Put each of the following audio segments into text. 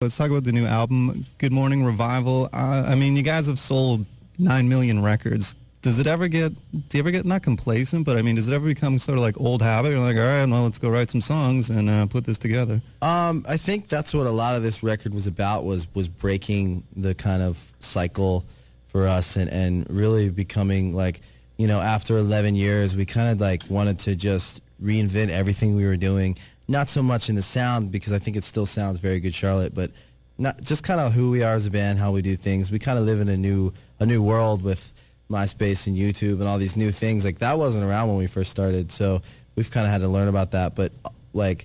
Let's talk about the new album, Good Morning Revival. I mean, you guys have sold 9 million records. Do you ever get not complacent, but I mean, does it ever become sort of like old habit? You're like, all right, well, let's go write some songs and put this together. I think that's what a lot of this record was about, was breaking the kind of cycle for us and really becoming like, you know, after 11 years, we kind of like wanted to just reinvent everything we were doing. Not so much in the sound, because I think it still sounds very Good Charlotte, but not just kind of who we are as a band, how we do things. We kind of live in a new world with MySpace and YouTube and all these new things. Like, that wasn't around when we first started, so we've kind of had to learn about that. But like,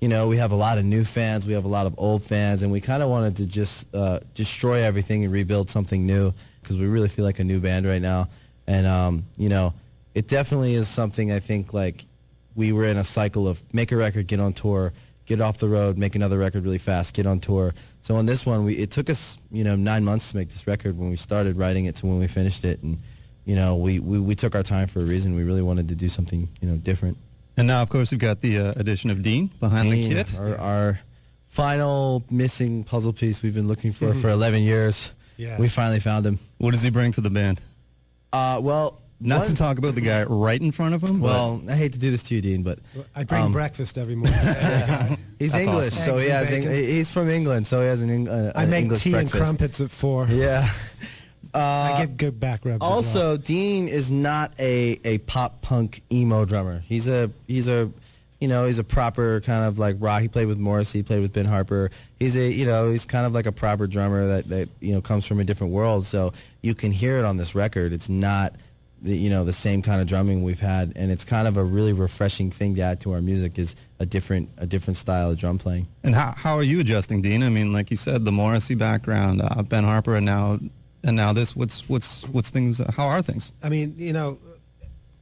you know, we have a lot of new fans, we have a lot of old fans, and we kind of wanted to just destroy everything and rebuild something new, because we really feel like a new band right now. And you know, it definitely is something, I think, like, we were in a cycle of make a record, get on tour, get off the road, make another record really fast, get on tour. So on this one, it took us, you know, 9 months to make this record when we started writing it to when we finished it. And, you know, we took our time for a reason. We really wanted to do something, you know, different. And now, of course, we've got the addition of Dean behind the kit. Our final missing puzzle piece we've been looking for 11 years. Yeah. We finally found him. What does he bring to the band? Well... Not to talk about the guy right in front of him. Well, I hate to do this to you, Dean, but I bring breakfast every morning. He's That's English, awesome. so he has. Eggs and bacon. He's from England, so he has an I make English tea breakfast. and crumpets at 4. Yeah. I get good back rubs. Also, as well. Dean is not a pop punk emo drummer. He's a proper kind of like rock. He played with Morrissey, he played with Ben Harper. He's kind of like a proper drummer that you know comes from a different world. So you can hear it on this record. It's not the same kind of drumming we've had, and it's kind of a really refreshing thing to add to our music, is a different style of drum playing. And how are you adjusting, Dean? I mean, like you said, the Morrissey background, Ben Harper, and now this. What's things? How are things? I mean, you know,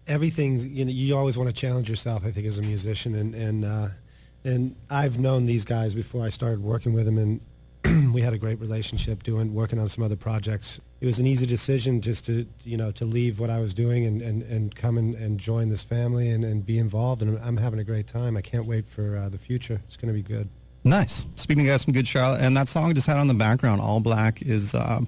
everything's, you know, you always want to challenge yourself, I think, as a musician, and I've known these guys before I started working with them, and we had a great relationship working on some other projects. It was an easy decision just to leave what I was doing and come and join this family and be involved, and I'm having a great time. I can't wait for the future. It's going to be good. Nice. Speaking of guys from Good Charlotte, and that song just had on the background, All Black, is I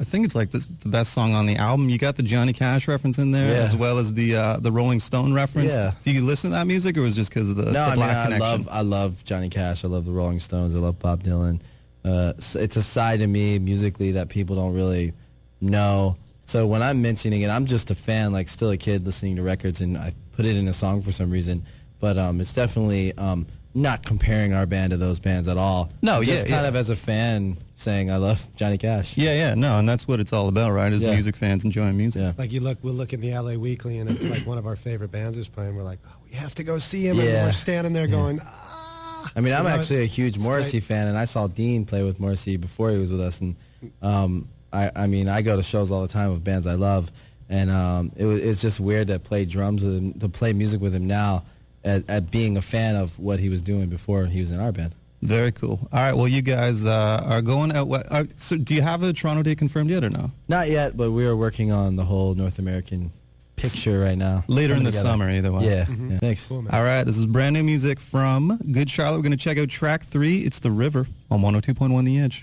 think it's like the best song on the album. You got the Johnny Cash reference in there, as well as the Rolling Stone reference. Yeah. Do you listen to that music, or was it just because of the Black connection? I love Johnny Cash. I love the Rolling Stones. I love Bob Dylan. It's a side of me musically that people don't really know. So when I'm mentioning it, I'm just a fan, like still a kid listening to records, and I put it in a song for some reason. But it's definitely not comparing our band to those bands at all. No, just kind of as a fan saying I love Johnny Cash. Yeah, no, and that's what it's all about, right? Is music fans enjoying music. Yeah. Like we'll look in the LA Weekly, and if, like, one of our favorite bands is playing, we're like, oh, we have to go see him, and we're standing there going, ah. I mean, I'm actually a huge Morrissey fan, and I saw Dean play with Morrissey before he was with us, and I mean, I go to shows all the time with bands I love, and it's just weird to play drums with him, to play music with him now, at being a fan of what he was doing before he was in our band. Very cool. All right, well, you guys are going out. So do you have a Toronto date confirmed yet or no? Not yet, but we are working on the whole North American picture right now. Later in the summer, either way. Yeah. Mm-hmm. Thanks. Cool, man. All right, this is brand new music from Good Charlotte. We're going to check out track 3. It's The River on 102.1 The Edge.